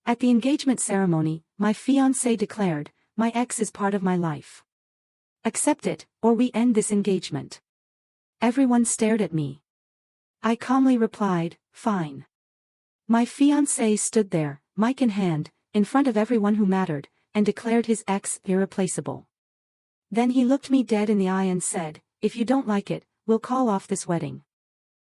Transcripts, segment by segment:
At the engagement ceremony, my fiancé declared, "My ex is part of my life. Accept it, or we end this engagement." Everyone stared at me. I calmly replied, "Fine." My fiancé stood there, mic in hand, in front of everyone who mattered, and declared his ex irreplaceable. Then he looked me dead in the eye and said, "If you don't like it, we'll call off this wedding."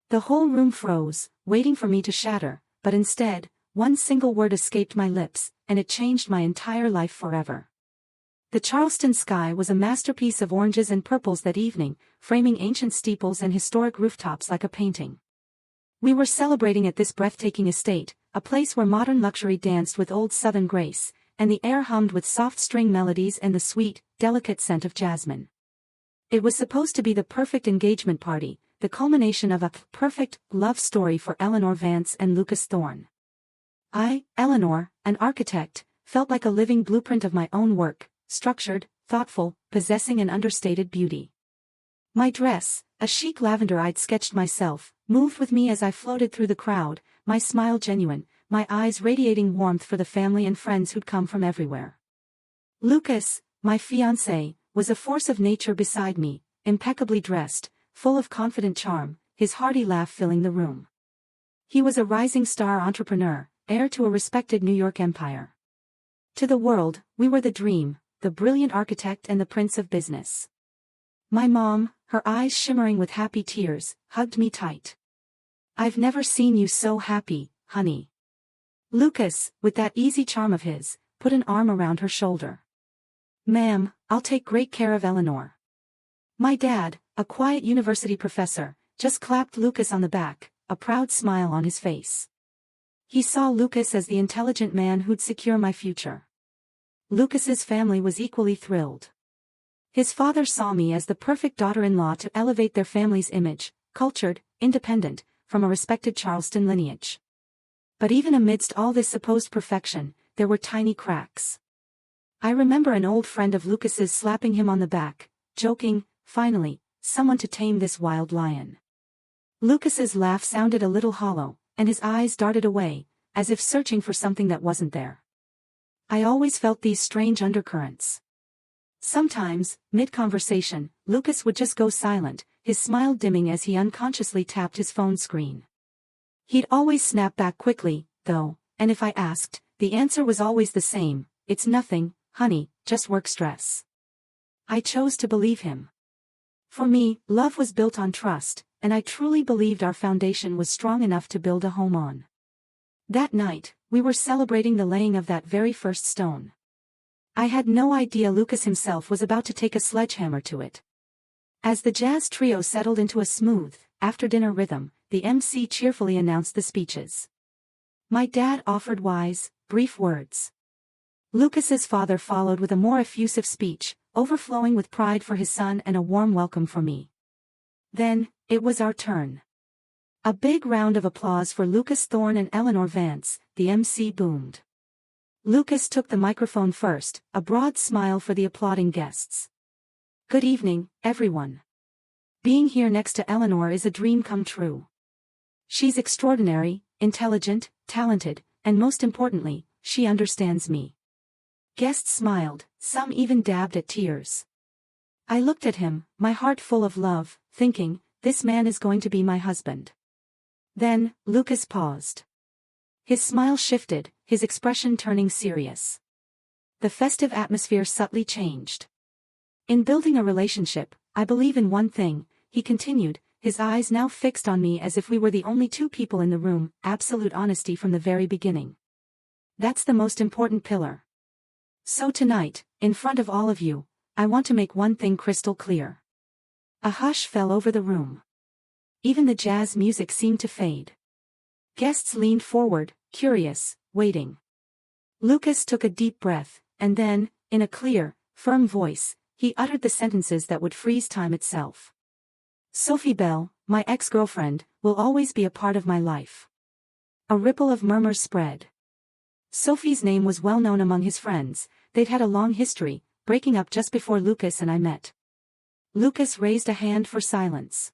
The whole room froze, waiting for me to shatter, but instead, one single word escaped my lips, and it changed my entire life forever. The Charleston sky was a masterpiece of oranges and purples that evening, framing ancient steeples and historic rooftops like a painting. We were celebrating at this breathtaking estate, a place where modern luxury danced with old Southern grace, and the air hummed with soft string melodies and the sweet, delicate scent of jasmine. It was supposed to be the perfect engagement party, the culmination of a perfect love story for Eleanor Vance and Lucas Thorne. I, Eleanor, an architect, felt like a living blueprint of my own work, structured, thoughtful, possessing an understated beauty. My dress, a chic lavender I'd sketched myself, moved with me as I floated through the crowd, my smile genuine, my eyes radiating warmth for the family and friends who'd come from everywhere. Lucas, my fiancé, was a force of nature beside me, impeccably dressed, full of confident charm, his hearty laugh filling the room. He was a rising star entrepreneur, heir to a respected New York empire. To the world, we were the dream, the brilliant architect and the prince of business. My mom, her eyes shimmering with happy tears, hugged me tight. "I've never seen you so happy, honey." Lucas, with that easy charm of his, put an arm around her shoulder. "Ma'am, I'll take great care of Eleanor." My dad, a quiet university professor, just clapped Lucas on the back, a proud smile on his face. He saw Lucas as the intelligent man who'd secure my future. Lucas's family was equally thrilled. His father saw me as the perfect daughter-in-law to elevate their family's image, cultured, independent, from a respected Charleston lineage. But even amidst all this supposed perfection, there were tiny cracks. I remember an old friend of Lucas's slapping him on the back, joking, "Finally, someone to tame this wild lion." Lucas's laugh sounded a little hollow, and his eyes darted away, as if searching for something that wasn't there. I always felt these strange undercurrents. Sometimes, mid-conversation, Lucas would just go silent, his smile dimming as he unconsciously tapped his phone screen. He'd always snap back quickly, though, and if I asked, the answer was always the same, "It's nothing, honey, just work stress." I chose to believe him. For me, love was built on trust, and I truly believed our foundation was strong enough to build a home on. That night, we were celebrating the laying of that very first stone. I had no idea Lucas himself was about to take a sledgehammer to it. As the jazz trio settled into a smooth, after-dinner rhythm, the MC cheerfully announced the speeches. My dad offered wise, brief words. Lucas's father followed with a more effusive speech, overflowing with pride for his son and a warm welcome for me. Then, it was our turn. A big round of applause for Lucas Thorne and Eleanor Vance, the MC boomed. Lucas took the microphone first, a broad smile for the applauding guests. "Good evening, everyone. Being here next to Eleanor is a dream come true. She's extraordinary, intelligent, talented, and most importantly, she understands me." Guests smiled, some even dabbed at tears. I looked at him, my heart full of love, thinking, this man is going to be my husband. Then, Lucas paused. His smile shifted, his expression turning serious. The festive atmosphere subtly changed. "In building a relationship, I believe in one thing," he continued, his eyes now fixed on me as if we were the only two people in the room, absolute honesty from the very beginning. "That's the most important pillar. So tonight, in front of all of you, I want to make one thing crystal clear." A hush fell over the room. Even the jazz music seemed to fade. Guests leaned forward, curious, waiting. Lucas took a deep breath, and then, in a clear, firm voice, he uttered the sentences that would freeze time itself. "Sophie Bell, my ex-girlfriend, will always be a part of my life." A ripple of murmurs spread. Sophie's name was well known among his friends, they'd had a long history, breaking up just before Lucas and I met. Lucas raised a hand for silence.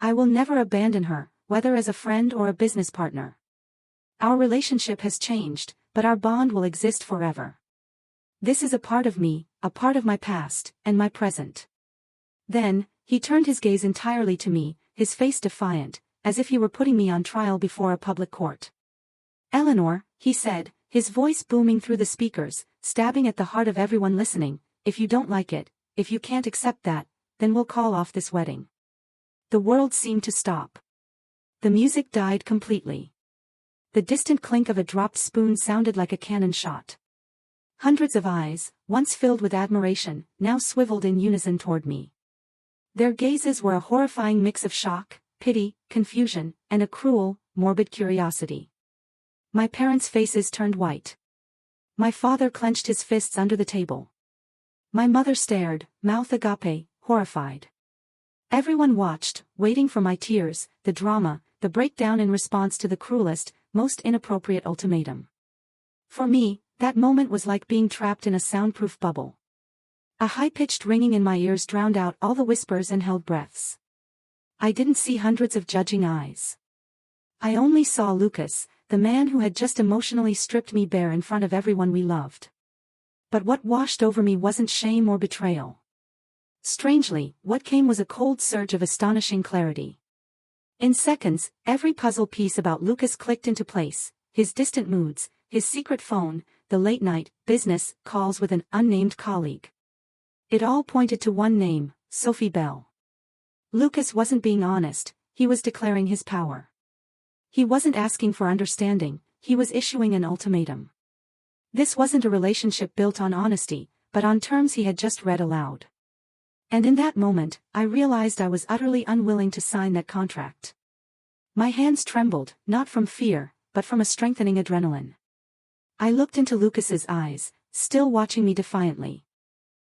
"I will never abandon her, whether as a friend or a business partner. Our relationship has changed, but our bond will exist forever. This is a part of me, a part of my past, and my present. Then, he turned his gaze entirely to me, his face defiant, as if he were putting me on trial before a public court. "Eleanor," he said, his voice booming through the speakers, stabbing at the heart of everyone listening, "if you don't like it, if you can't accept that, then we'll call off this wedding." The world seemed to stop. The music died completely. The distant clink of a dropped spoon sounded like a cannon shot. Hundreds of eyes, once filled with admiration, now swiveled in unison toward me. Their gazes were a horrifying mix of shock, pity, confusion, and a cruel, morbid curiosity. My parents' faces turned white. My father clenched his fists under the table. My mother stared, mouth agape, horrified. Everyone watched, waiting for my tears, the drama, the breakdown in response to the cruelest, most inappropriate ultimatum. For me, that moment was like being trapped in a soundproof bubble. A high-pitched ringing in my ears drowned out all the whispers and held breaths. I didn't see hundreds of judging eyes. I only saw Lucas, the man who had just emotionally stripped me bare in front of everyone we loved. But what washed over me wasn't shame or betrayal. Strangely, what came was a cold surge of astonishing clarity. In seconds, every puzzle piece about Lucas clicked into place, his distant moods, his secret phone, the late-night, business, calls with an unnamed colleague. It all pointed to one name, Sophie Bell. Lucas wasn't being honest, he was declaring his power. He wasn't asking for understanding, he was issuing an ultimatum. This wasn't a relationship built on honesty, but on terms he had just read aloud. And in that moment, I realized I was utterly unwilling to sign that contract. My hands trembled, not from fear, but from a strengthening adrenaline. I looked into Lucas's eyes, still watching me defiantly.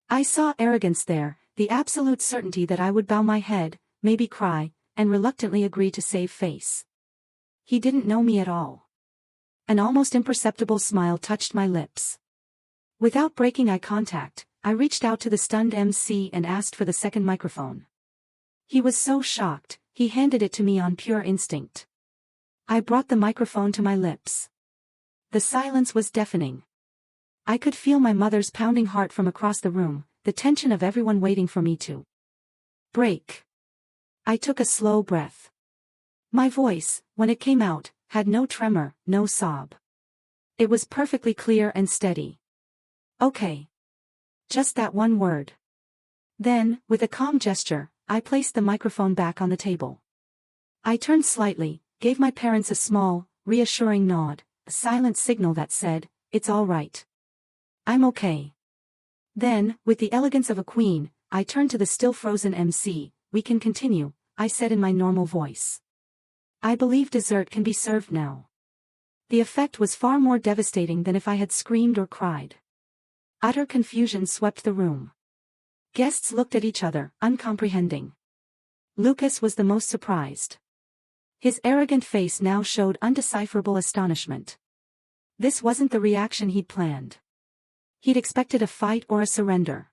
I saw arrogance there, the absolute certainty that I would bow my head, maybe cry, and reluctantly agree to save face. He didn't know me at all. An almost imperceptible smile touched my lips. Without breaking eye contact, I reached out to the stunned MC and asked for the second microphone. He was so shocked, he handed it to me on pure instinct. I brought the microphone to my lips. The silence was deafening. I could feel my mother's pounding heart from across the room, the tension of everyone waiting for me to break. I took a slow breath. My voice, when it came out, had no tremor, no sob. It was perfectly clear and steady. "Okay." Just that one word. Then, with a calm gesture, I placed the microphone back on the table. I turned slightly, gave my parents a small, reassuring nod, a silent signal that said, "It's all right. I'm okay." Then, with the elegance of a queen, I turned to the still frozen MC. "We can continue," I said in my normal voice. "I believe dessert can be served now." The effect was far more devastating than if I had screamed or cried. Utter confusion swept the room. Guests looked at each other, uncomprehending. Lucas was the most surprised. His arrogant face now showed undecipherable astonishment. This wasn't the reaction he'd planned. He'd expected a fight or a surrender.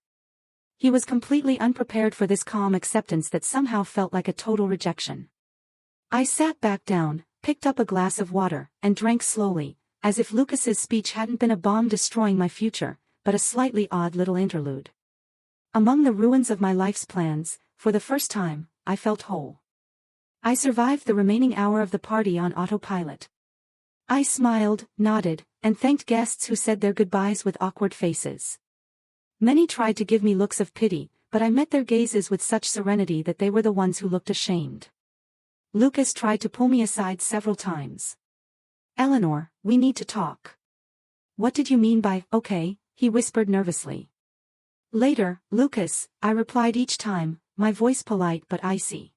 He was completely unprepared for this calm acceptance that somehow felt like a total rejection. I sat back down, picked up a glass of water, and drank slowly, as if Lucas's speech hadn't been a bomb destroying my future, but a slightly odd little interlude. Among the ruins of my life's plans, for the first time, I felt whole. I survived the remaining hour of the party on autopilot. I smiled, nodded, and thanked guests who said their goodbyes with awkward faces. Many tried to give me looks of pity, but I met their gazes with such serenity that they were the ones who looked ashamed. Lucas tried to pull me aside several times. "Eleanor, we need to talk." "What did you mean by, okay?" he whispered nervously. "Later, Lucas," I replied each time, my voice polite but icy.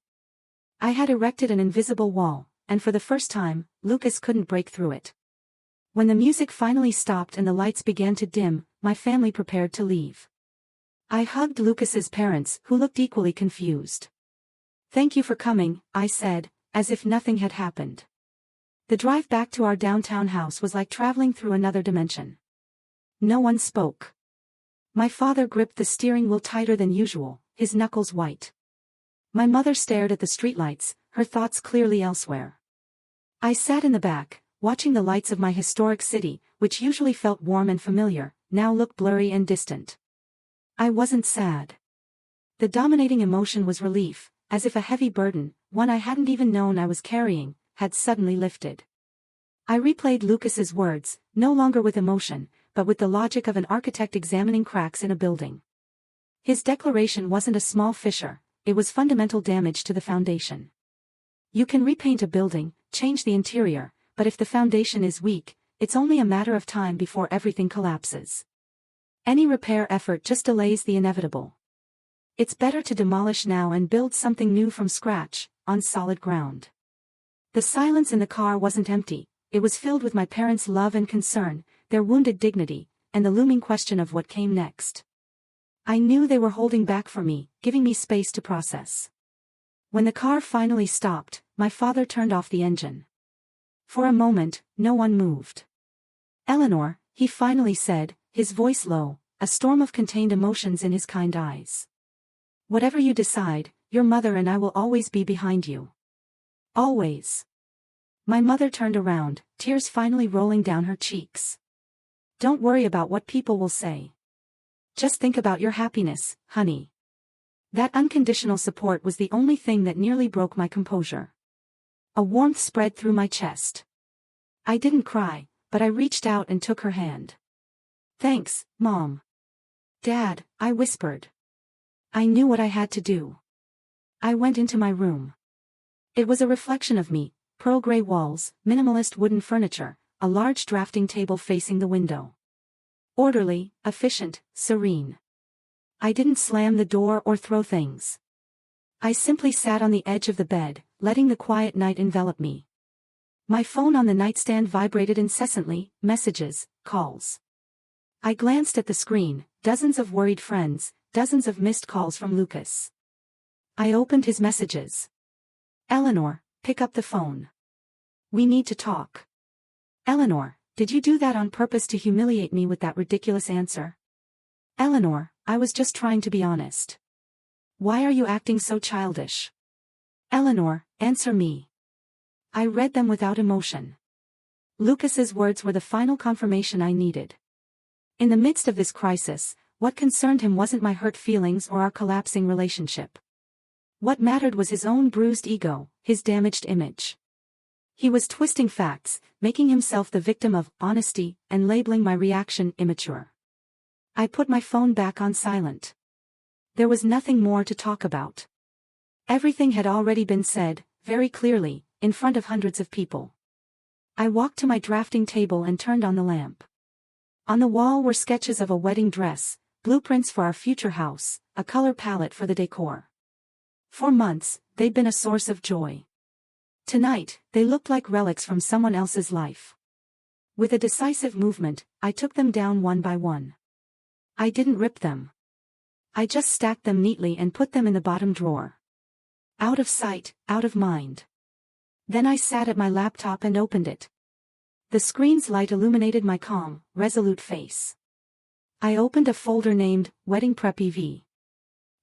I had erected an invisible wall, and for the first time, Lucas couldn't break through it. When the music finally stopped and the lights began to dim, my family prepared to leave. I hugged Lucas's parents, who looked equally confused. "Thank you for coming," I said, as if nothing had happened. The drive back to our downtown house was like traveling through another dimension. No one spoke. My father gripped the steering wheel tighter than usual, his knuckles white. My mother stared at the streetlights, her thoughts clearly elsewhere. I sat in the back, watching the lights of my historic city, which usually felt warm and familiar, now look blurry and distant. I wasn't sad. The dominating emotion was relief, as if a heavy burden, one I hadn't even known I was carrying, had suddenly lifted. I replayed Lucas's words, no longer with emotion, but with the logic of an architect examining cracks in a building. His declaration wasn't a small fissure, it was fundamental damage to the foundation. You can repaint a building, change the interior, but if the foundation is weak, it's only a matter of time before everything collapses. Any repair effort just delays the inevitable. It's better to demolish now and build something new from scratch, on solid ground. The silence in the car wasn't empty, it was filled with my parents' love and concern, their wounded dignity, and the looming question of what came next. I knew they were holding back for me, giving me space to process. When the car finally stopped, my father turned off the engine. For a moment, no one moved. "Eleanor," he finally said, his voice low, a storm of contained emotions in his kind eyes. "Whatever you decide, your mother and I will always be behind you. Always." My mother turned around, tears finally rolling down her cheeks. "Don't worry about what people will say. Just think about your happiness, honey." That unconditional support was the only thing that nearly broke my composure. A warmth spread through my chest. I didn't cry, but I reached out and took her hand. "Thanks, Mom." "Dad," I whispered. I knew what I had to do. I went into my room. It was a reflection of me, pearl gray walls, minimalist wooden furniture, a large drafting table facing the window. Orderly, efficient, serene. I didn't slam the door or throw things. I simply sat on the edge of the bed, letting the quiet night envelop me. My phone on the nightstand vibrated incessantly, messages, calls. I glanced at the screen, dozens of worried friends, dozens of missed calls from Lucas. I opened his messages. "Eleanor, pick up the phone. We need to talk." "Eleanor, did you do that on purpose to humiliate me with that ridiculous answer?" "Eleanor, I was just trying to be honest. Why are you acting so childish?" "Eleanor, answer me." I read them without emotion. Lucas's words were the final confirmation I needed. In the midst of this crisis, what concerned him wasn't my hurt feelings or our collapsing relationship. What mattered was his own bruised ego, his damaged image. He was twisting facts, making himself the victim of honesty, and labeling my reaction immature. I put my phone back on silent. There was nothing more to talk about. Everything had already been said, very clearly, in front of hundreds of people. I walked to my drafting table and turned on the lamp. On the wall were sketches of a wedding dress, blueprints for our future house, a color palette for the decor. For months, they'd been a source of joy. Tonight, they looked like relics from someone else's life. With a decisive movement, I took them down one by one. I didn't rip them. I just stacked them neatly and put them in the bottom drawer. Out of sight, out of mind. Then I sat at my laptop and opened it. The screen's light illuminated my calm, resolute face. I opened a folder named Wedding Prep EV.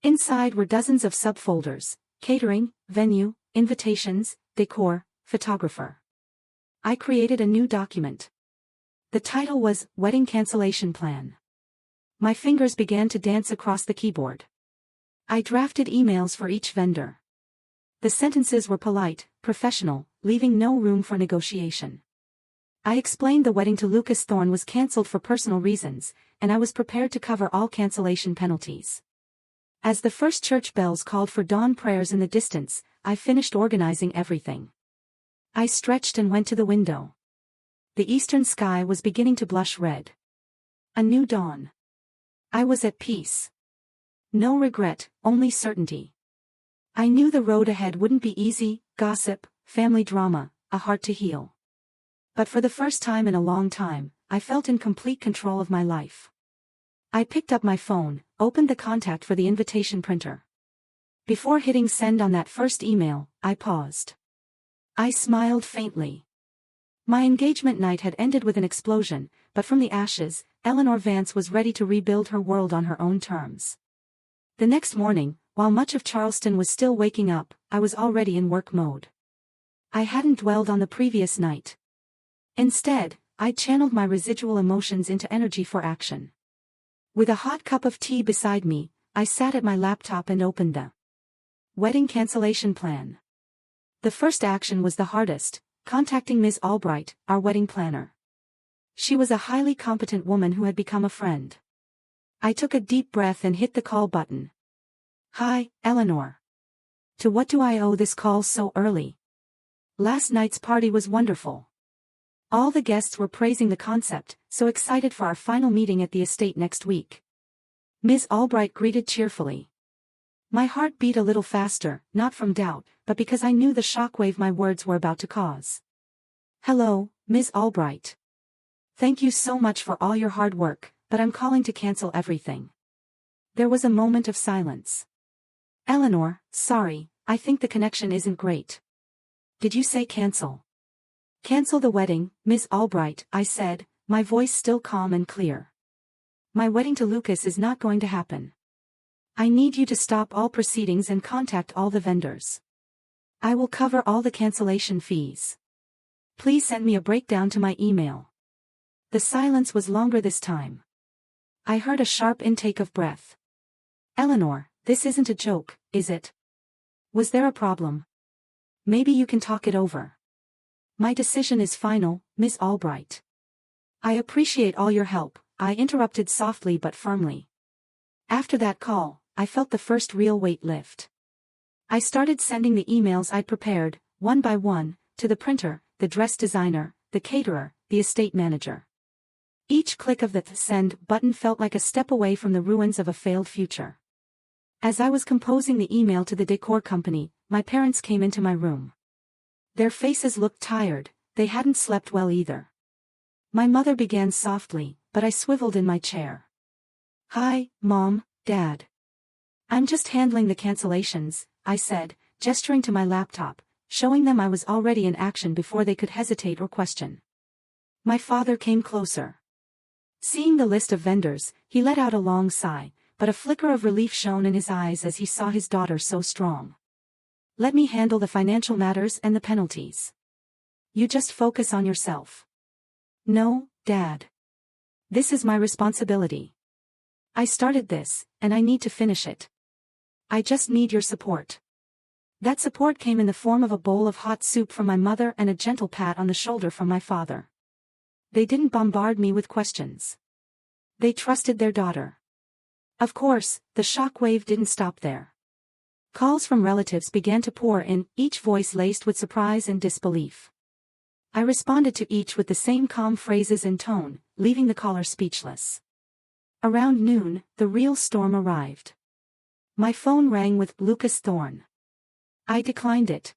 Inside were dozens of subfolders: catering, venue, invitations, decor, photographer. I created a new document. The title was Wedding Cancellation Plan. My fingers began to dance across the keyboard. I drafted emails for each vendor. The sentences were polite, professional, leaving no room for negotiation. I explained the wedding to Lucas Thorne was cancelled for personal reasons, and I was prepared to cover all cancellation penalties. As the first church bells called for dawn prayers in the distance, I finished organizing everything. I stretched and went to the window. The eastern sky was beginning to blush red. A new dawn. I was at peace. No regret, only certainty. I knew the road ahead wouldn't be easy: gossip, family drama, a heart to heal. But for the first time in a long time, I felt in complete control of my life. I picked up my phone, opened the contact for the invitation printer. Before hitting send on that first email, I paused. I smiled faintly. My engagement night had ended with an explosion, but from the ashes, Eleanor Vance was ready to rebuild her world on her own terms. The next morning, while much of Charleston was still waking up, I was already in work mode. I hadn't dwelled on the previous night. Instead, I channeled my residual emotions into energy for action. With a hot cup of tea beside me, I sat at my laptop and opened the wedding cancellation plan. The first action was the hardest, contacting Ms. Albright, our wedding planner. She was a highly competent woman who had become a friend. I took a deep breath and hit the call button. Hi, Eleanor. To what do I owe this call so early? Last night's party was wonderful. All the guests were praising the concept, so excited for our final meeting at the estate next week. Ms. Albright greeted cheerfully. My heart beat a little faster, not from doubt, but because I knew the shockwave my words were about to cause. Hello, Ms. Albright. Thank you so much for all your hard work, but I'm calling to cancel everything. There was a moment of silence. Eleanor, sorry, I think the connection isn't great. Did you say cancel? Cancel the wedding, Ms. Albright, I said, my voice still calm and clear. My wedding to Lucas is not going to happen. I need you to stop all proceedings and contact all the vendors. I will cover all the cancellation fees. Please send me a breakdown to my email. The silence was longer this time. I heard a sharp intake of breath. Eleanor, this isn't a joke, is it? Was there a problem? Maybe you can talk it over. My decision is final, Ms. Albright. I appreciate all your help, I interrupted softly but firmly. After that call, I felt the first real weight lift. I started sending the emails I'd prepared, one by one, to the printer, the dress designer, the caterer, the estate manager. Each click of the send button felt like a step away from the ruins of a failed future. As I was composing the email to the decor company, my parents came into my room. Their faces looked tired, they hadn't slept well either. My mother began softly, but I swiveled in my chair. Hi, Mom, Dad. I'm just handling the cancellations, I said, gesturing to my laptop, showing them I was already in action before they could hesitate or question. My father came closer. Seeing the list of vendors, he let out a long sigh, but a flicker of relief shone in his eyes as he saw his daughter so strong. Let me handle the financial matters and the penalties. You just focus on yourself. No, Dad. This is my responsibility. I started this, and I need to finish it. I just need your support. That support came in the form of a bowl of hot soup from my mother and a gentle pat on the shoulder from my father. They didn't bombard me with questions. They trusted their daughter. Of course, the shockwave didn't stop there. Calls from relatives began to pour in, each voice laced with surprise and disbelief. I responded to each with the same calm phrases and tone, leaving the caller speechless. Around noon, the real storm arrived. My phone rang with Lucas Thorne. I declined it.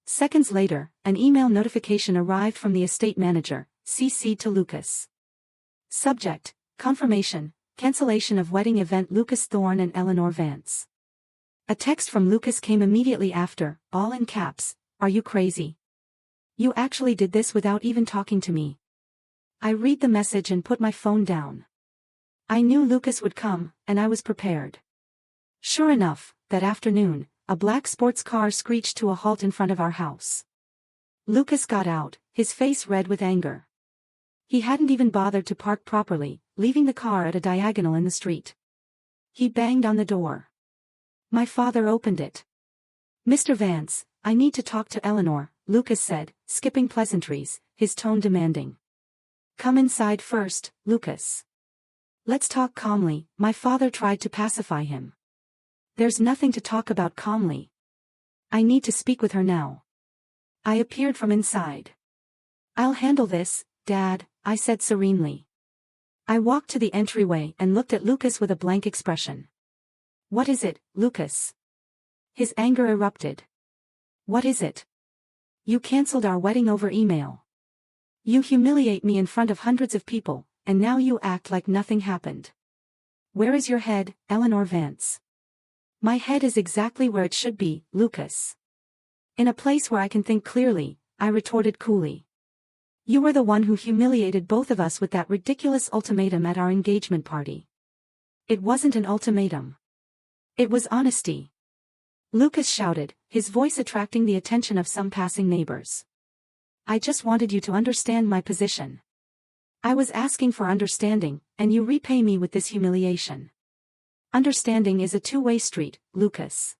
Seconds later, an email notification arrived from the estate manager, CC'd to Lucas. Subject, confirmation, cancellation of wedding event Lucas Thorne and Eleanor Vance. A text from Lucas came immediately after, all in caps, "Are you crazy? You actually did this without even talking to me." I read the message and put my phone down. I knew Lucas would come, and I was prepared. Sure enough, that afternoon, a black sports car screeched to a halt in front of our house. Lucas got out, his face red with anger. He hadn't even bothered to park properly, leaving the car at a diagonal in the street. He banged on the door. My father opened it. "Mr. Vance, I need to talk to Eleanor," Lucas said, skipping pleasantries, his tone demanding. "Come inside first, Lucas. Let's talk calmly," my father tried to pacify him. "There's nothing to talk about calmly. I need to speak with her now." I appeared from inside. "I'll handle this, Dad," I said serenely. I walked to the entryway and looked at Lucas with a blank expression. "What is it, Lucas?" His anger erupted. "What is it? You canceled our wedding over email. You humiliate me in front of hundreds of people, and now you act like nothing happened. Where is your head, Eleanor Vance?" "My head is exactly where it should be, Lucas. In a place where I can think clearly," I retorted coolly. "You were the one who humiliated both of us with that ridiculous ultimatum at our engagement party." "It wasn't an ultimatum. It was honesty," Lucas shouted, his voice attracting the attention of some passing neighbors. I just wanted you to understand my position. I was asking for understanding, and you repay me with this humiliation. Understanding is a two-way street, Lucas.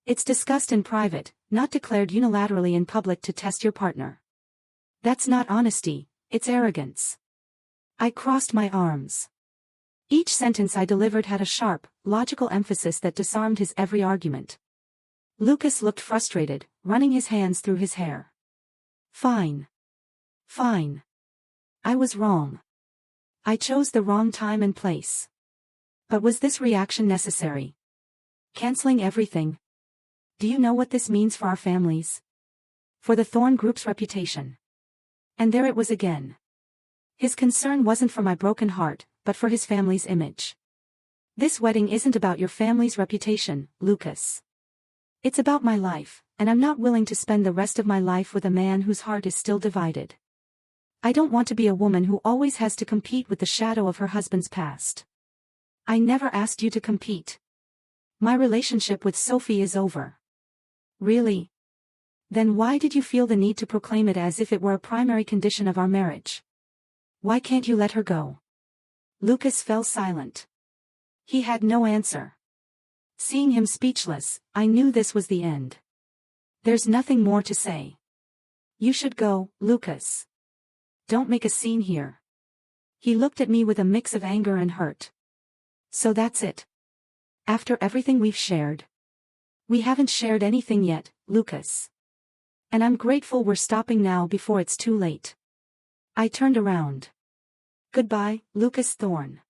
It's discussed in private, not declared unilaterally in public to test your partner. That's not honesty, it's arrogance. I crossed my arms. Each sentence I delivered had a sharp, logical emphasis that disarmed his every argument. Lucas looked frustrated, running his hands through his hair. Fine. Fine. I was wrong. I chose the wrong time and place. But was this reaction necessary? Canceling everything? Do you know what this means for our families? For the Thorn Group's reputation? And there it was again. His concern wasn't for my broken heart, but for his family's image. This wedding isn't about your family's reputation, Lucas. It's about my life, and I'm not willing to spend the rest of my life with a man whose heart is still divided. I don't want to be a woman who always has to compete with the shadow of her husband's past. I never asked you to compete. My relationship with Sophie is over. Really? Then why did you feel the need to proclaim it as if it were a primary condition of our marriage? Why can't you let her go? Lucas fell silent. He had no answer. Seeing him speechless, I knew this was the end. There's nothing more to say. You should go, Lucas. Don't make a scene here. He looked at me with a mix of anger and hurt. So that's it. After everything we've shared. We haven't shared anything yet, Lucas. And I'm grateful we're stopping now before it's too late. I turned around. Goodbye, Lucas Thorn.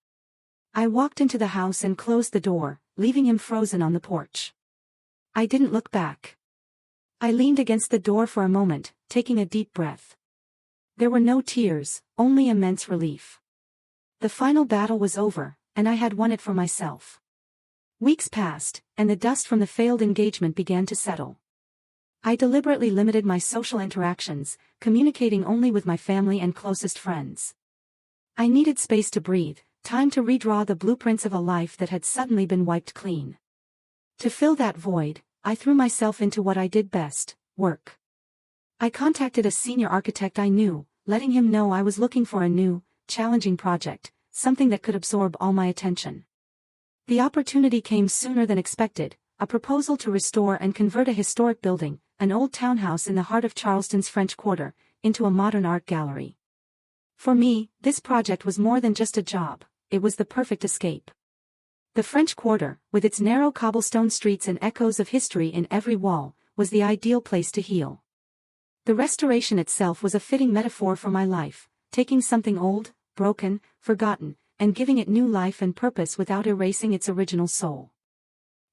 I walked into the house and closed the door, leaving him frozen on the porch. I didn't look back. I leaned against the door for a moment, taking a deep breath. There were no tears, only immense relief. The final battle was over, and I had won it for myself. Weeks passed, and the dust from the failed engagement began to settle. I deliberately limited my social interactions, communicating only with my family and closest friends. I needed space to breathe, time to redraw the blueprints of a life that had suddenly been wiped clean. To fill that void, I threw myself into what I did best, work. I contacted a senior architect I knew, letting him know I was looking for a new, challenging project, something that could absorb all my attention. The opportunity came sooner than expected, a proposal to restore and convert a historic building, an old townhouse in the heart of Charleston's French Quarter, into a modern art gallery. For me, this project was more than just a job, it was the perfect escape. The French Quarter, with its narrow cobblestone streets and echoes of history in every wall, was the ideal place to heal. The restoration itself was a fitting metaphor for my life, taking something old, broken, forgotten, and giving it new life and purpose without erasing its original soul.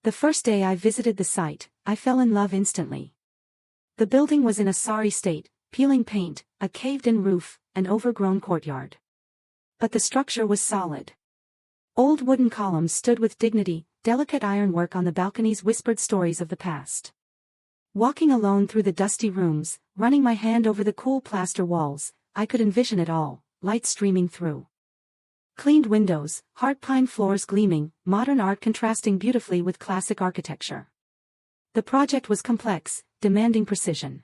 The first day I visited the site, I fell in love instantly. The building was in a sorry state, peeling paint, a caved-in roof, an overgrown courtyard. But the structure was solid. Old wooden columns stood with dignity, delicate ironwork on the balconies whispered stories of the past. Walking alone through the dusty rooms, running my hand over the cool plaster walls, I could envision it all, light streaming through. Cleaned windows, hard pine floors gleaming, modern art contrasting beautifully with classic architecture. The project was complex, demanding precision.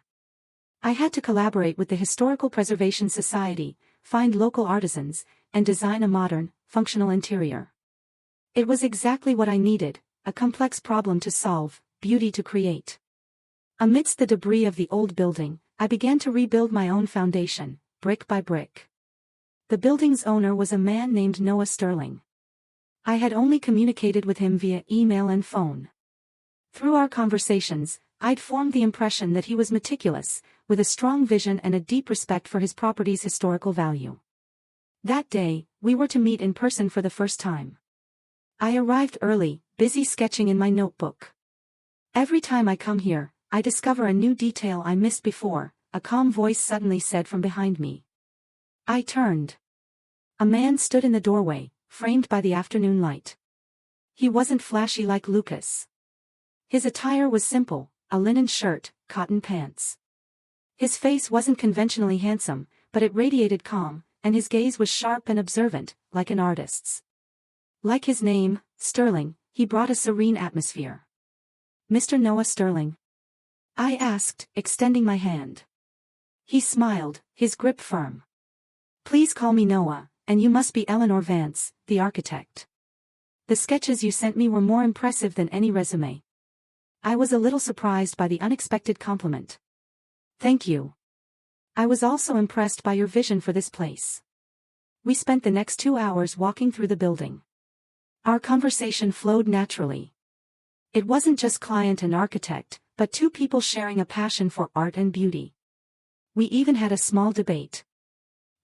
I had to collaborate with the Historical Preservation Society, find local artisans, and design a modern, functional interior. It was exactly what I needed, a complex problem to solve, beauty to create. Amidst the debris of the old building, I began to rebuild my own foundation, brick by brick. The building's owner was a man named Noah Sterling. I had only communicated with him via email and phone. Through our conversations, I'd formed the impression that he was meticulous, with a strong vision and a deep respect for his property's historical value. That day, we were to meet in person for the first time. I arrived early, busy sketching in my notebook. Every time I come here, I discover a new detail I missed before, a calm voice suddenly said from behind me. I turned. A man stood in the doorway, framed by the afternoon light. He wasn't flashy like Lucas. His attire was simple, a linen shirt, cotton pants. His face wasn't conventionally handsome, but it radiated calm, and his gaze was sharp and observant, like an artist's. Like his name, Sterling, he brought a serene atmosphere. "Mr. Noah Sterling?" I asked, extending my hand. He smiled, his grip firm. Please call me Noah, and you must be Eleanor Vance, the architect. The sketches you sent me were more impressive than any resume. I was a little surprised by the unexpected compliment. Thank you. I was also impressed by your vision for this place. We spent the next 2 hours walking through the building. Our conversation flowed naturally. It wasn't just client and architect, but two people sharing a passion for art and beauty. We even had a small debate.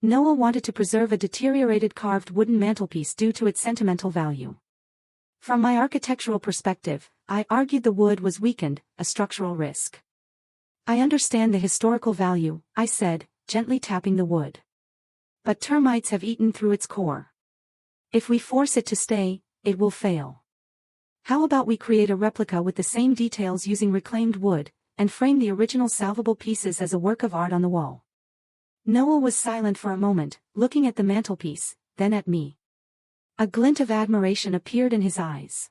Noah wanted to preserve a deteriorated carved wooden mantelpiece due to its sentimental value. From my architectural perspective, I argued the wood was weakened, a structural risk. I understand the historical value, I said, gently tapping the wood. But termites have eaten through its core. If we force it to stay, it will fail. How about we create a replica with the same details using reclaimed wood, and frame the original salvable pieces as a work of art on the wall? Noah was silent for a moment, looking at the mantelpiece, then at me. A glint of admiration appeared in his eyes.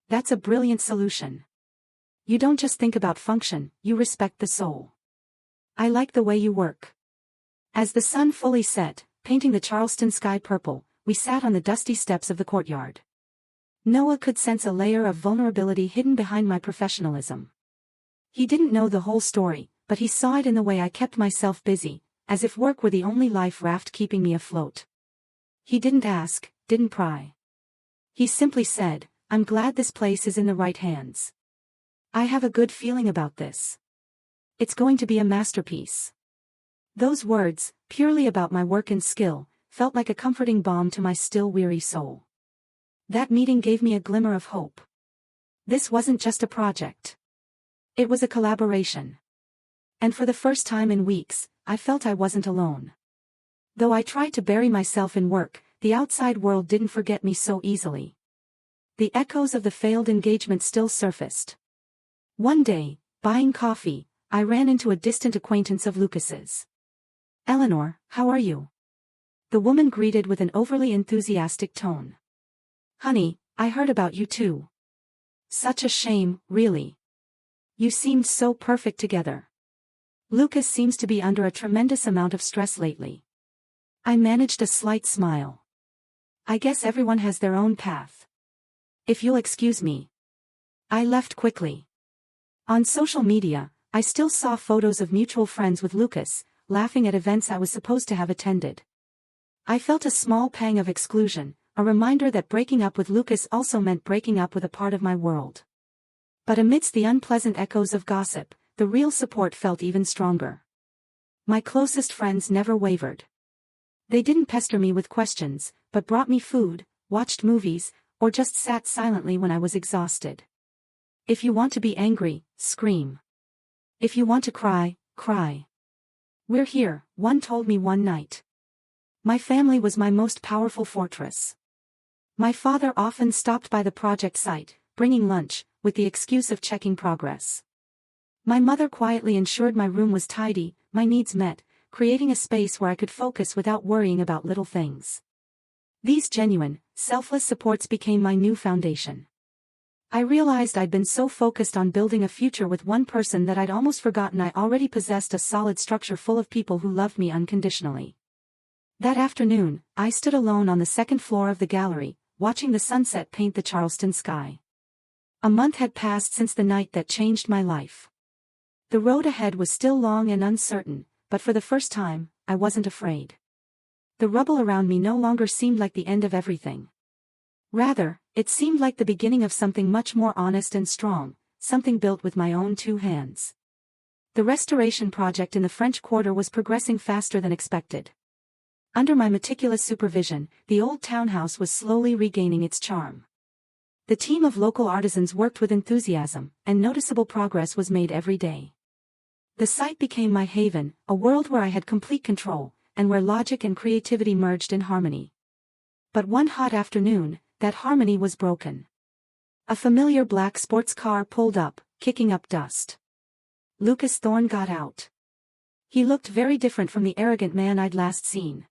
That's a brilliant solution. You don't just think about function, you respect the soul. I like the way you work. As the sun fully set, painting the Charleston sky purple, we sat on the dusty steps of the courtyard. Noah could sense a layer of vulnerability hidden behind my professionalism. He didn't know the whole story, but he saw it in the way I kept myself busy, as if work were the only life raft keeping me afloat. He didn't ask, didn't pry. He simply said, I'm glad this place is in the right hands. I have a good feeling about this. It's going to be a masterpiece. Those words, purely about my work and skill, felt like a comforting balm to my still weary soul. That meeting gave me a glimmer of hope. This wasn't just a project. It was a collaboration. And for the first time in weeks, I felt I wasn't alone. Though I tried to bury myself in work, the outside world didn't forget me so easily. The echoes of the failed engagement still surfaced. One day, buying coffee, I ran into a distant acquaintance of Lucas's. Eleanor, how are you? The woman greeted with an overly enthusiastic tone. Honey, I heard about you too. Such a shame, really. You seemed so perfect together. Lucas seems to be under a tremendous amount of stress lately. I managed a slight smile. I guess everyone has their own path. If you'll excuse me. I left quickly. On social media, I still saw photos of mutual friends with Lucas, laughing at events I was supposed to have attended. I felt a small pang of exclusion, a reminder that breaking up with Lucas also meant breaking up with a part of my world. But amidst the unpleasant echoes of gossip, the real support felt even stronger. My closest friends never wavered. They didn't pester me with questions, but brought me food, watched movies, or just sat silently when I was exhausted. If you want to be angry, scream. If you want to cry, cry. We're here, one told me one night. My family was my most powerful fortress. My father often stopped by the project site, bringing lunch, with the excuse of checking progress. My mother quietly ensured my room was tidy, my needs met, creating a space where I could focus without worrying about little things. These genuine, selfless supports became my new foundation. I realized I'd been so focused on building a future with one person that I'd almost forgotten I already possessed a solid structure full of people who loved me unconditionally. That afternoon, I stood alone on the second floor of the gallery, watching the sunset paint the Charleston sky. A month had passed since the night that changed my life. The road ahead was still long and uncertain, but for the first time, I wasn't afraid. The rubble around me no longer seemed like the end of everything. Rather, it seemed like the beginning of something much more honest and strong, something built with my own two hands. The restoration project in the French Quarter was progressing faster than expected. Under my meticulous supervision, the old townhouse was slowly regaining its charm. The team of local artisans worked with enthusiasm, and noticeable progress was made every day. The site became my haven, a world where I had complete control, and where logic and creativity merged in harmony. But one hot afternoon, that harmony was broken. A familiar black sports car pulled up, kicking up dust. Lucas Thorne got out. He looked very different from the arrogant man I'd last seen.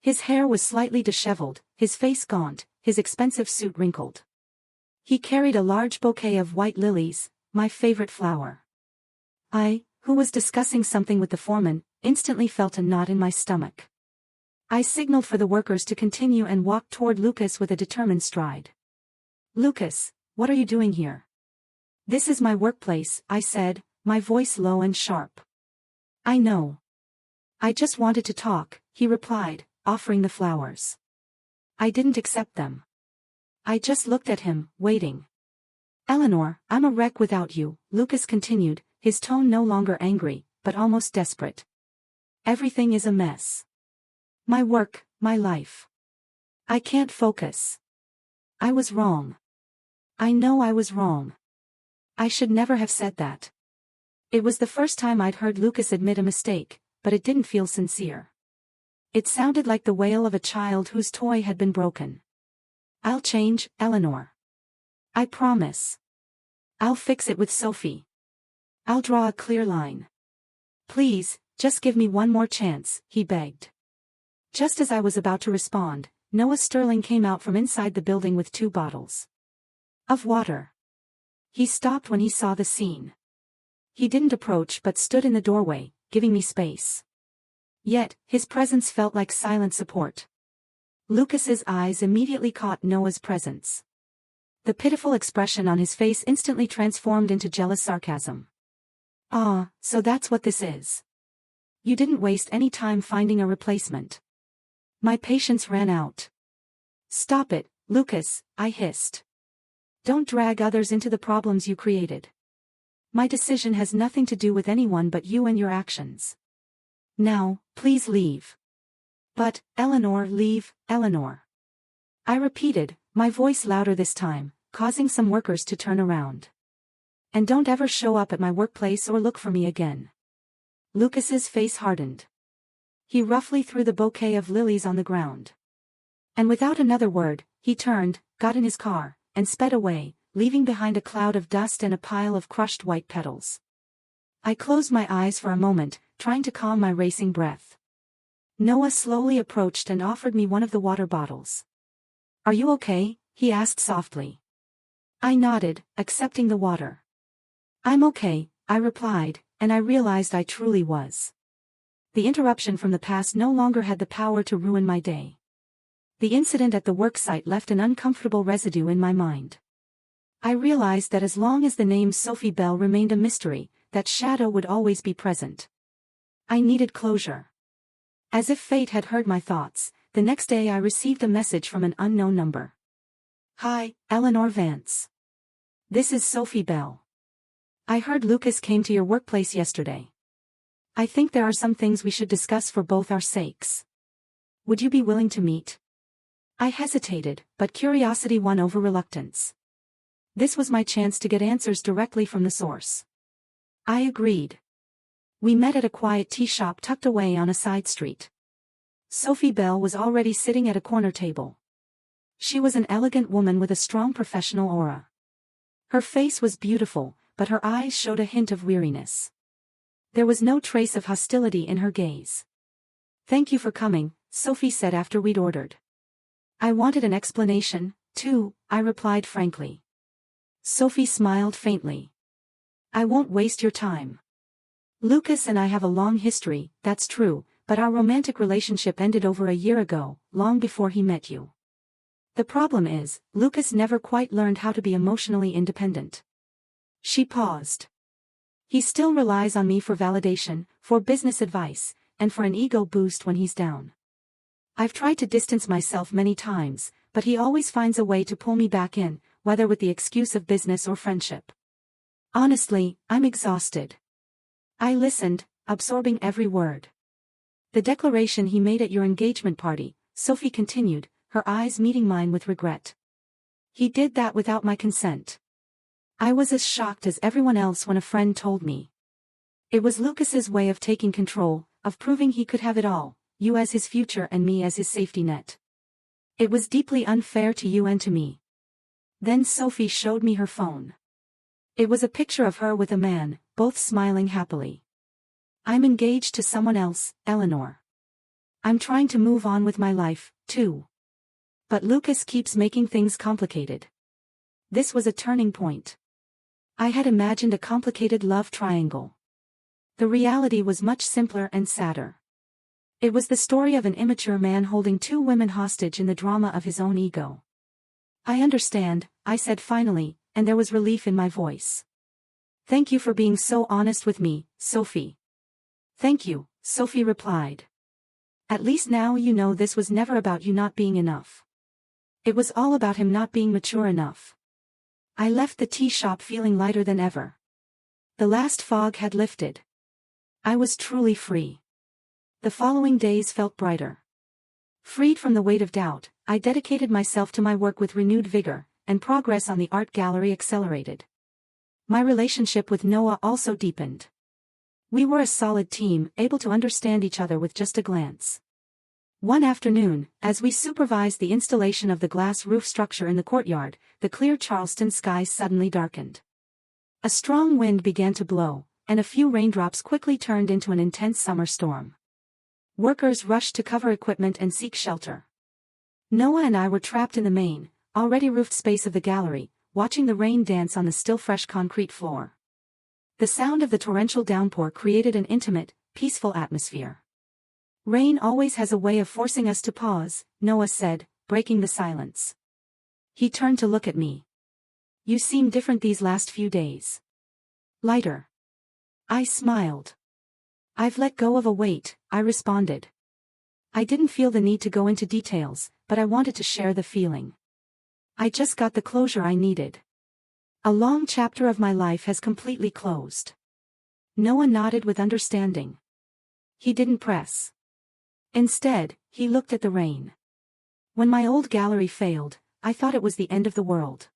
His hair was slightly disheveled, his face gaunt, his expensive suit wrinkled. He carried a large bouquet of white lilies, my favorite flower. I, who was discussing something with the foreman, instantly felt a knot in my stomach. I signaled for the workers to continue and walked toward Lucas with a determined stride. "Lucas, what are you doing here?" "This is my workplace," I said, my voice low and sharp. "I know. I just wanted to talk," he replied, offering the flowers. I didn't accept them. I just looked at him, waiting. "Eleanor, I'm a wreck without you," Lucas continued, his tone no longer angry, but almost desperate. "Everything is a mess. My work, my life. I can't focus. I was wrong. I know I was wrong. I should never have said that." It was the first time I'd heard Lucas admit a mistake, but it didn't feel sincere. It sounded like the wail of a child whose toy had been broken. "I'll change, Eleanor. I promise. I'll fix it with Sophie. I'll draw a clear line. Please, just give me one more chance," he begged. Just as I was about to respond, Noah Sterling came out from inside the building with 2 bottles of water. He stopped when he saw the scene. He didn't approach but stood in the doorway, giving me space. Yet, his presence felt like silent support. Lucas's eyes immediately caught Noah's presence. The pitiful expression on his face instantly transformed into jealous sarcasm. "Ah, so that's what this is. You didn't waste any time finding a replacement." My patience ran out. "Stop it, Lucas," I hissed. "Don't drag others into the problems you created. My decision has nothing to do with anyone but you and your actions. Now, please leave." "But, Eleanor, leave, Eleanor," I repeated, my voice louder this time, causing some workers to turn around. "And don't ever show up at my workplace or look for me again." Lucas's face hardened. He roughly threw the bouquet of lilies on the ground. And without another word, he turned, got in his car, and sped away, leaving behind a cloud of dust and a pile of crushed white petals. I closed my eyes for a moment, trying to calm my racing breath. Noah slowly approached and offered me one of the water bottles. "Are you okay?" he asked softly. I nodded, accepting the water. "I'm okay," I replied, and I realized I truly was. The interruption from the past no longer had the power to ruin my day. The incident at the worksite left an uncomfortable residue in my mind. I realized that as long as the name Sophie Bell remained a mystery, that shadow would always be present. I needed closure. As if fate had heard my thoughts, the next day I received a message from an unknown number. "Hi, Eleanor Vance. This is Sophie Bell. I heard Lucas came to your workplace yesterday. I think there are some things we should discuss for both our sakes. Would you be willing to meet?" I hesitated, but curiosity won over reluctance. This was my chance to get answers directly from the source. I agreed. We met at a quiet tea shop tucked away on a side street. Sophie Bell was already sitting at a corner table. She was an elegant woman with a strong professional aura. Her face was beautiful, but her eyes showed a hint of weariness. There was no trace of hostility in her gaze. "Thank you for coming," Sophie said after we'd ordered. "I wanted an explanation, too," I replied frankly. Sophie smiled faintly. "I won't waste your time. Lucas and I have a long history, that's true, but our romantic relationship ended over a year ago, long before he met you. The problem is, Lucas never quite learned how to be emotionally independent." She paused. "He still relies on me for validation, for business advice, and for an ego boost when he's down. I've tried to distance myself many times, but he always finds a way to pull me back in, whether with the excuse of business or friendship. Honestly, I'm exhausted." I listened, absorbing every word. "The declaration he made at your engagement party," Sophie continued, her eyes meeting mine with regret. "He did that without my consent." I was as shocked as everyone else when a friend told me. It was Lucas's way of taking control, of proving he could have it all, you as his future and me as his safety net. It was deeply unfair to you and to me. Then Sophie showed me her phone. It was a picture of her with a man, both smiling happily. "I'm engaged to someone else, Eleanor. I'm trying to move on with my life, too. But Lucas keeps making things complicated." This was a turning point. I had imagined a complicated love triangle. The reality was much simpler and sadder. It was the story of an immature man holding two women hostage in the drama of his own ego. I understand, I said finally, and there was relief in my voice. Thank you for being so honest with me, Sophie. Thank you, Sophie replied. At least now you know this was never about you not being enough. It was all about him not being mature enough. I left the tea shop feeling lighter than ever. The last fog had lifted. I was truly free. The following days felt brighter. Freed from the weight of doubt, I dedicated myself to my work with renewed vigor, and progress on the art gallery accelerated. My relationship with Noah also deepened. We were a solid team, able to understand each other with just a glance. One afternoon, as we supervised the installation of the glass roof structure in the courtyard, the clear Charleston skies suddenly darkened. A strong wind began to blow, and a few raindrops quickly turned into an intense summer storm. Workers rushed to cover equipment and seek shelter. Noah and I were trapped in the main, already roofed space of the gallery, watching the rain dance on the still fresh concrete floor. The sound of the torrential downpour created an intimate, peaceful atmosphere. Rain always has a way of forcing us to pause, Noah said, breaking the silence. He turned to look at me. You seem different these last few days. Lighter. I smiled. I've let go of a weight, I responded. I didn't feel the need to go into details, but I wanted to share the feeling. I just got the closure I needed. A long chapter of my life has completely closed. Noah nodded with understanding. He didn't press. Instead, he looked at the rain. When my old gallery failed, I thought it was the end of the world.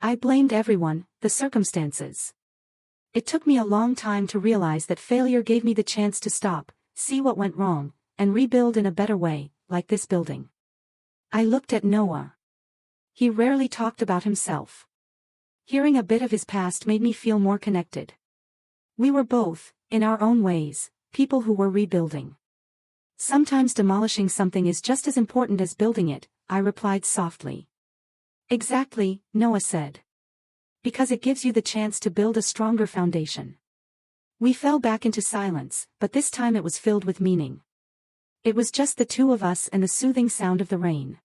I blamed everyone, the circumstances. It took me a long time to realize that failure gave me the chance to stop, see what went wrong, and rebuild in a better way, like this building. I looked at Noah. He rarely talked about himself. Hearing a bit of his past made me feel more connected. We were both, in our own ways, people who were rebuilding. Sometimes demolishing something is just as important as building it, I replied softly. Exactly, Noah said. Because it gives you the chance to build a stronger foundation. We fell back into silence, but this time it was filled with meaning. It was just the two of us and the soothing sound of the rain.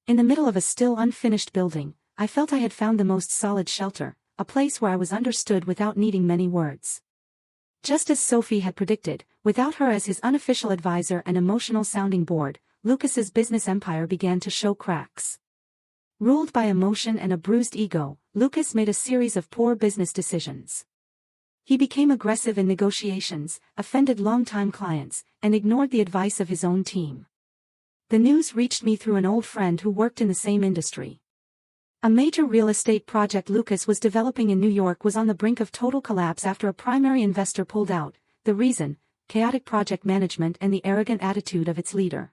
In the middle of a still unfinished building, I felt I had found the most solid shelter, a place where I was understood without needing many words. Just as Sophie had predicted, without her as his unofficial advisor and emotional sounding board, Lucas's business empire began to show cracks. Ruled by emotion and a bruised ego, Lucas made a series of poor business decisions. He became aggressive in negotiations, offended longtime clients, and ignored the advice of his own team. The news reached me through an old friend who worked in the same industry. A major real estate project Lucas was developing in New York was on the brink of total collapse after a primary investor pulled out. The reason: chaotic project management and the arrogant attitude of its leader.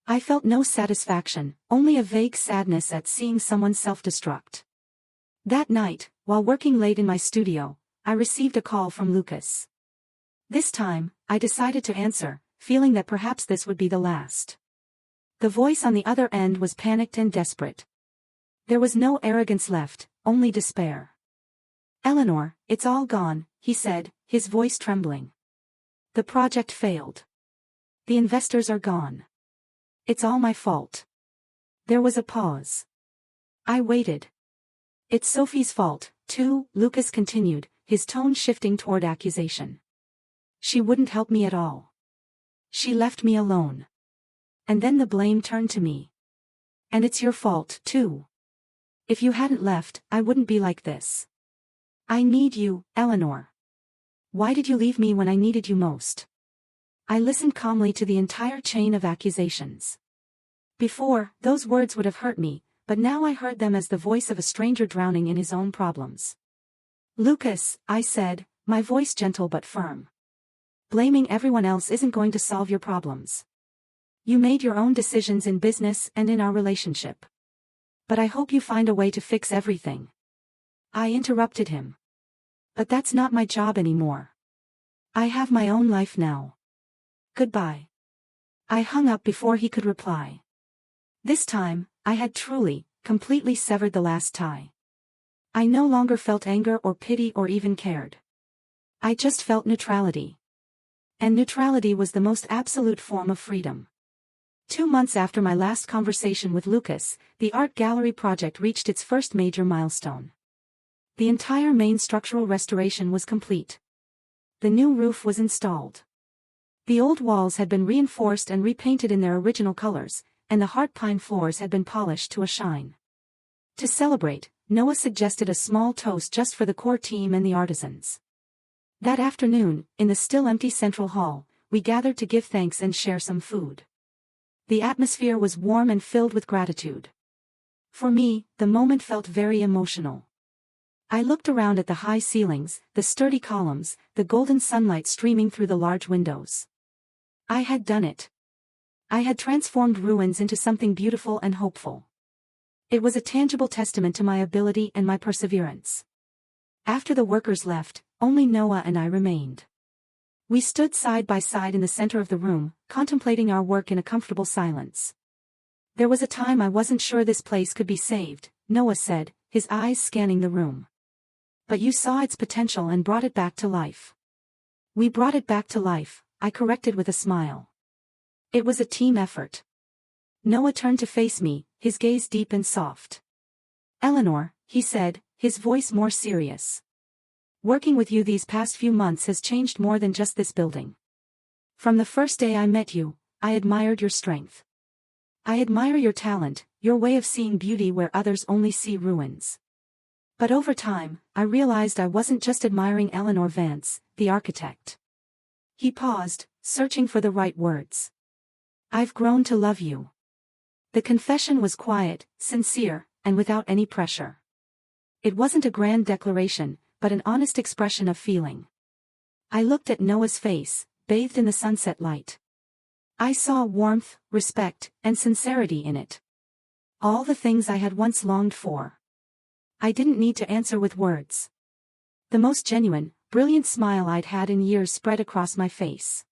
I felt no satisfaction, only a vague sadness at seeing someone self-destruct. That night, while working late in my studio, I received a call from Lucas. This time, I decided to answer, feeling that perhaps this would be the last. The voice on the other end was panicked and desperate. There was no arrogance left, only despair. Eleanor, it's all gone, he said, his voice trembling. The project failed. The investors are gone. It's all my fault. There was a pause. I waited. It's Sophie's fault, too, Lucas continued, his tone shifting toward accusation. She wouldn't help me at all. She left me alone. And then the blame turned to me. And it's your fault, too. If you hadn't left, I wouldn't be like this. I need you, Eleanor. Why did you leave me when I needed you most? I listened calmly to the entire chain of accusations. Before, those words would have hurt me, but now I heard them as the voice of a stranger drowning in his own problems. Lucas, I said, my voice gentle but firm. Blaming everyone else isn't going to solve your problems. You made your own decisions in business and in our relationship. But I hope you find a way to fix everything. I interrupted him. But that's not my job anymore. I have my own life now. Goodbye. I hung up before he could reply. This time, I had truly, completely severed the last tie. I no longer felt anger or pity or even cared. I just felt neutrality. And neutrality was the most absolute form of freedom. 2 months after my last conversation with Lucas, the art gallery project reached its first major milestone. The entire main structural restoration was complete. The new roof was installed. The old walls had been reinforced and repainted in their original colors, and the hard pine floors had been polished to a shine. To celebrate, Noah suggested a small toast just for the core team and the artisans. That afternoon, in the still empty central hall, we gathered to give thanks and share some food. The atmosphere was warm and filled with gratitude. For me, the moment felt very emotional. I looked around at the high ceilings, the sturdy columns, the golden sunlight streaming through the large windows. I had done it. I had transformed ruins into something beautiful and hopeful. It was a tangible testament to my ability and my perseverance. After the workers left, only Noah and I remained. We stood side by side in the center of the room, contemplating our work in a comfortable silence. There was a time I wasn't sure this place could be saved, Noah said, his eyes scanning the room. But you saw its potential and brought it back to life. We brought it back to life, I corrected with a smile. It was a team effort. Noah turned to face me, his gaze deep and soft. Eleanor, he said, his voice more serious. Working with you these past few months has changed more than just this building. From the first day I met you, I admired your strength. I admire your talent, your way of seeing beauty where others only see ruins. But over time, I realized I wasn't just admiring Eleanor Vance, the architect. He paused, searching for the right words. I've grown to love you. The confession was quiet, sincere, and without any pressure. It wasn't a grand declaration, but an honest expression of feeling. I looked at Noah's face, bathed in the sunset light. I saw warmth, respect, and sincerity in it. All the things I had once longed for. I didn't need to answer with words. The most genuine, brilliant smile I'd had in years spread across my face.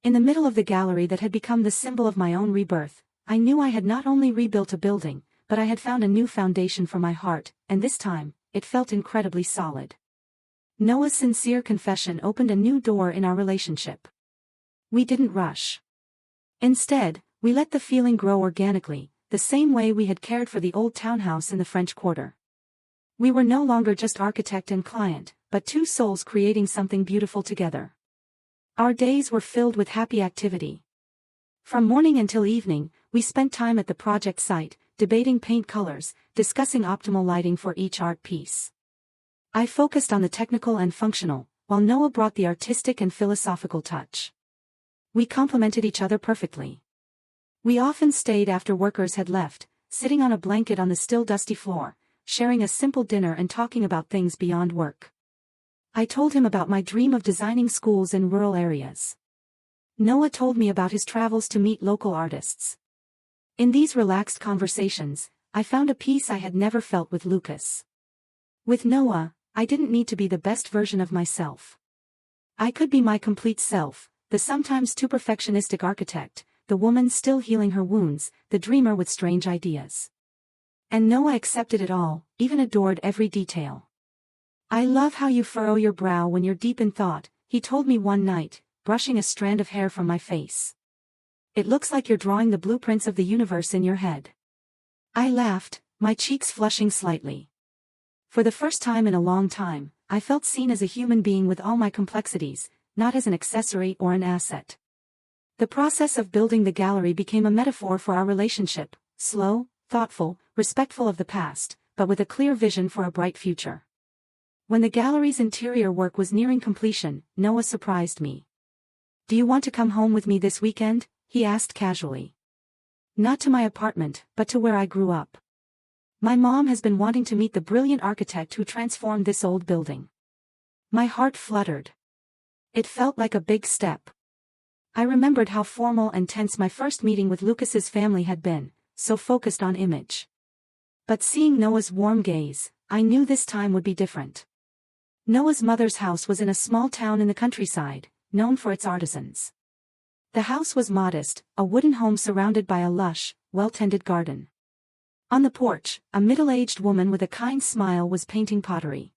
In the middle of the gallery that had become the symbol of my own rebirth, I knew I had not only rebuilt a building, but I had found a new foundation for my heart, and this time, it felt incredibly solid. Noah's sincere confession opened a new door in our relationship. We didn't rush. Instead, we let the feeling grow organically, the same way we had cared for the old townhouse in the French Quarter. We were no longer just architect and client, but two souls creating something beautiful together. Our days were filled with happy activity. From morning until evening, we spent time at the project site, debating paint colors, discussing optimal lighting for each art piece. I focused on the technical and functional, while Noah brought the artistic and philosophical touch. We complemented each other perfectly. We often stayed after workers had left, sitting on a blanket on the still dusty floor, sharing a simple dinner and talking about things beyond work. I told him about my dream of designing schools in rural areas. Noah told me about his travels to meet local artists. In these relaxed conversations, I found a peace I had never felt with Lucas. With Noah, I didn't need to be the best version of myself. I could be my complete self, the sometimes too perfectionistic architect, the woman still healing her wounds, the dreamer with strange ideas. And Noah accepted it all, even adored every detail. I love how you furrow your brow when you're deep in thought, he told me one night, brushing a strand of hair from my face. It looks like you're drawing the blueprints of the universe in your head. I laughed, my cheeks flushing slightly. For the first time in a long time, I felt seen as a human being with all my complexities, not as an accessory or an asset. The process of building the gallery became a metaphor for our relationship, slow, thoughtful, respectful of the past, but with a clear vision for a bright future. When the gallery's interior work was nearing completion, Noah surprised me. Do you want to come home with me this weekend? He asked casually. Not to my apartment, but to where I grew up. My mom has been wanting to meet the brilliant architect who transformed this old building. My heart fluttered. It felt like a big step. I remembered how formal and tense my first meeting with Lucas's family had been, so focused on image. But seeing Noah's warm gaze, I knew this time would be different. Noah's mother's house was in a small town in the countryside, known for its artisans. The house was modest, a wooden home surrounded by a lush, well-tended garden. On the porch, a middle-aged woman with a kind smile was painting pottery.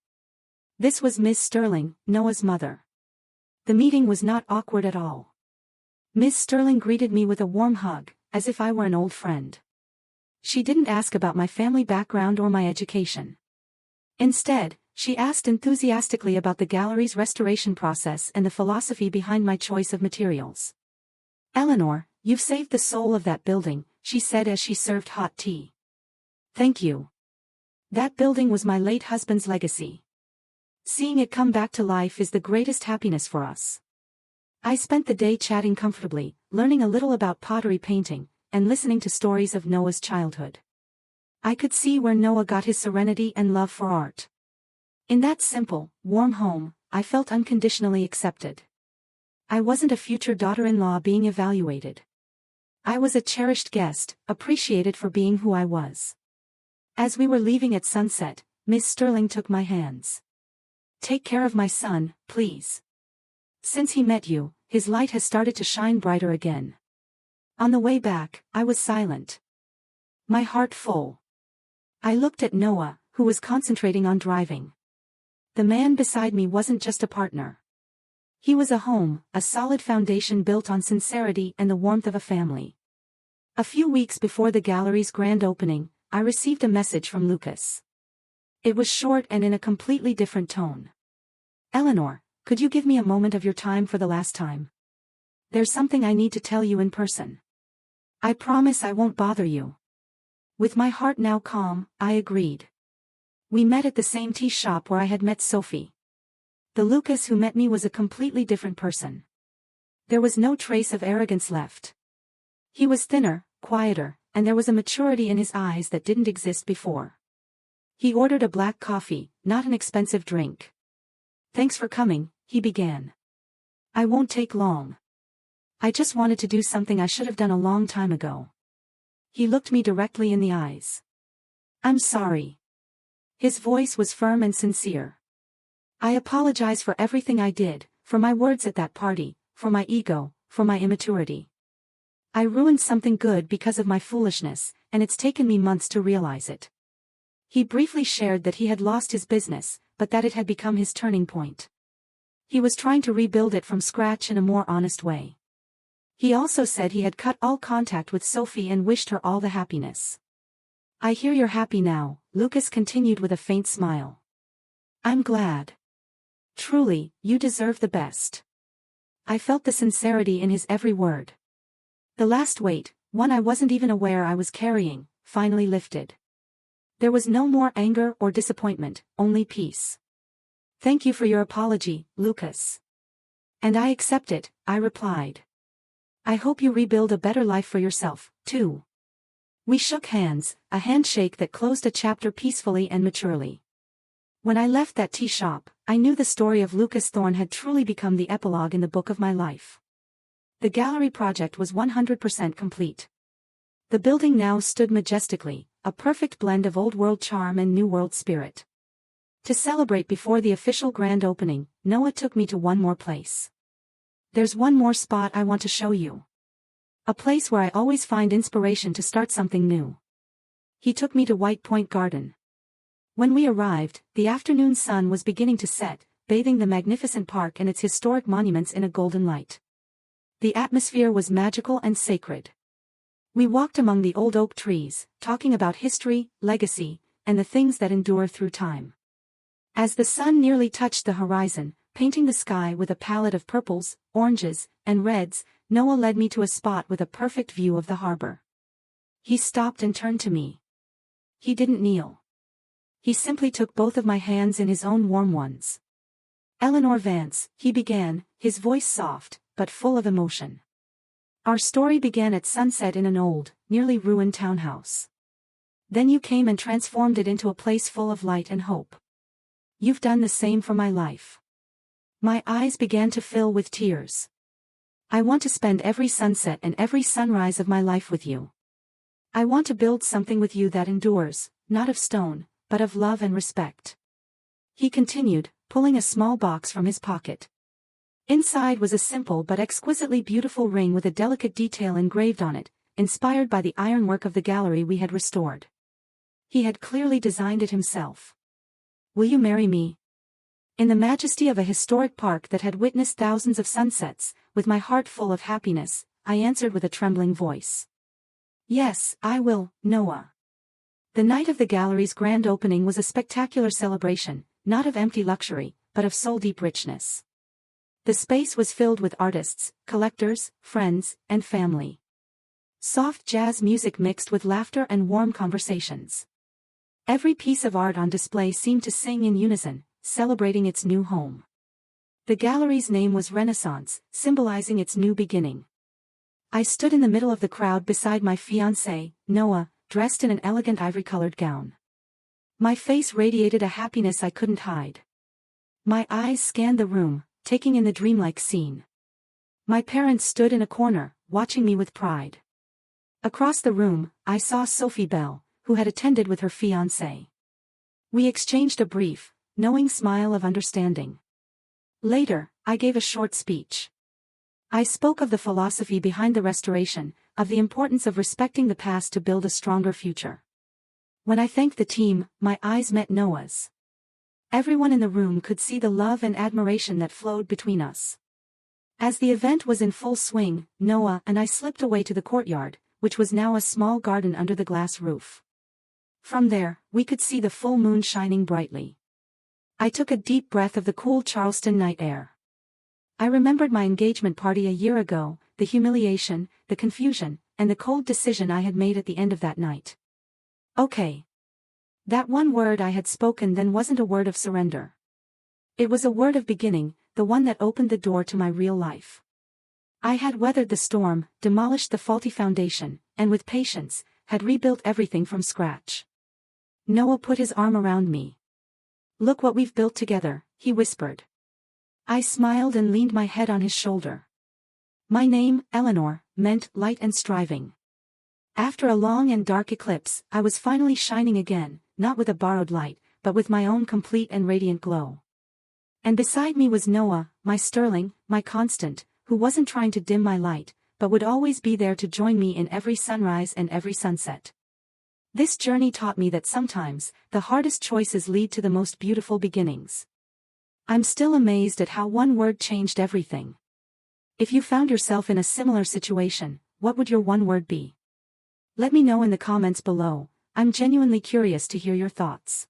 This was Miss Sterling, Noah's mother. The meeting was not awkward at all. Miss Sterling greeted me with a warm hug, as if I were an old friend. She didn't ask about my family background or my education. Instead, she asked enthusiastically about the gallery's restoration process and the philosophy behind my choice of materials. "Eleanor, you've saved the soul of that building," she said as she served hot tea. "Thank you. That building was my late husband's legacy. Seeing it come back to life is the greatest happiness for us." I spent the day chatting comfortably, learning a little about pottery painting, and listening to stories of Noah's childhood. I could see where Noah got his serenity and love for art. In that simple, warm home, I felt unconditionally accepted. I wasn't a future daughter-in-law being evaluated. I was a cherished guest, appreciated for being who I was. As we were leaving at sunset, Miss Sterling took my hands. "Take care of my son, please. Since he met you, his light has started to shine brighter again." On the way back, I was silent. My heart full. I looked at Noah, who was concentrating on driving. The man beside me wasn't just a partner. He was a home, a solid foundation built on sincerity and the warmth of a family. A few weeks before the gallery's grand opening, I received a message from Lucas. It was short and in a completely different tone. "Eleanor, could you give me a moment of your time for the last time? There's something I need to tell you in person. I promise I won't bother you." With my heart now calm, I agreed. We met at the same tea shop where I had met Sophie. The Lucas who met me was a completely different person. There was no trace of arrogance left. He was thinner, quieter, and there was a maturity in his eyes that didn't exist before. He ordered a black coffee, not an expensive drink. "Thanks for coming," he began. "I won't take long. I just wanted to do something I should have done a long time ago." He looked me directly in the eyes. "I'm sorry." His voice was firm and sincere. "I apologize for everything I did, for my words at that party, for my ego, for my immaturity. I ruined something good because of my foolishness, and it's taken me months to realize it." He briefly shared that he had lost his business, but that it had become his turning point. He was trying to rebuild it from scratch in a more honest way. He also said he had cut all contact with Sophie and wished her all the happiness. "I hear you're happy now," Lucas continued with a faint smile. "I'm glad. Truly, you deserve the best." I felt the sincerity in his every word. The last weight, one I wasn't even aware I was carrying, finally lifted. There was no more anger or disappointment, only peace. "Thank you for your apology, Lucas." "And I accept it," I replied. "I hope you rebuild a better life for yourself, too." We shook hands, a handshake that closed a chapter peacefully and maturely. When I left that tea shop, I knew the story of Lucas Thorne had truly become the epilogue in the book of my life. The gallery project was 100% complete. The building now stood majestically, a perfect blend of old-world charm and new-world spirit. To celebrate before the official grand opening, Noah took me to one more place. "There's one more spot I want to show you. A place where I always find inspiration to start something new." He took me to White Point Garden. When we arrived, the afternoon sun was beginning to set, bathing the magnificent park and its historic monuments in a golden light. The atmosphere was magical and sacred. We walked among the old oak trees, talking about history, legacy, and the things that endure through time. As the sun nearly touched the horizon, painting the sky with a palette of purples, oranges, and reds, Noah led me to a spot with a perfect view of the harbor. He stopped and turned to me. He didn't kneel. He simply took both of my hands in his own warm ones. "Eleanor Vance," he began, his voice soft, but full of emotion. "Our story began at sunset in an old, nearly ruined townhouse. Then you came and transformed it into a place full of light and hope. You've done the same for my life." My eyes began to fill with tears. "I want to spend every sunset and every sunrise of my life with you. I want to build something with you that endures, not of stone, but of love and respect." He continued, pulling a small box from his pocket. Inside was a simple but exquisitely beautiful ring with a delicate detail engraved on it, inspired by the ironwork of the gallery we had restored. He had clearly designed it himself. "Will you marry me?" In the majesty of a historic park that had witnessed thousands of sunsets, with my heart full of happiness, I answered with a trembling voice. Yes, I will, Noah. The night of the gallery's grand opening was a spectacular celebration, not of empty luxury, but of soul-deep richness. The space was filled with artists, collectors, friends, and family. Soft jazz music mixed with laughter and warm conversations. Every piece of art on display seemed to sing in unison, celebrating its new home. The gallery's name was Renaissance, symbolizing its new beginning. I stood in the middle of the crowd beside my fiancé, Noah, dressed in an elegant ivory-colored gown. My face radiated a happiness I couldn't hide. My eyes scanned the room, taking in the dreamlike scene. My parents stood in a corner, watching me with pride. Across the room, I saw Sophie Bell, who had attended with her fiancé. We exchanged a brief, knowing smile of understanding. Later, I gave a short speech. I spoke of the philosophy behind the restoration, of the importance of respecting the past to build a stronger future. When I thanked the team, my eyes met Noah's. Everyone in the room could see the love and admiration that flowed between us. As the event was in full swing, Noah and I slipped away to the courtyard, which was now a small garden under the glass roof. From there, we could see the full moon shining brightly. I took a deep breath of the cool Charleston night air. I remembered my engagement party a year ago, the humiliation, the confusion, and the cold decision I had made at the end of that night. Okay. That one word I had spoken then wasn't a word of surrender. It was a word of beginning, the one that opened the door to my real life. I had weathered the storm, demolished the faulty foundation, and with patience, had rebuilt everything from scratch. Noah put his arm around me. Look what we've built together, he whispered. I smiled and leaned my head on his shoulder. My name, Eleanor, meant light and striving. After a long and dark eclipse, I was finally shining again, not with a borrowed light, but with my own complete and radiant glow. And beside me was Noah, my sterling, my constant, who wasn't trying to dim my light, but would always be there to join me in every sunrise and every sunset. This journey taught me that sometimes, the hardest choices lead to the most beautiful beginnings. I'm still amazed at how one word changed everything. If you found yourself in a similar situation, what would your one word be? Let me know in the comments below. I'm genuinely curious to hear your thoughts.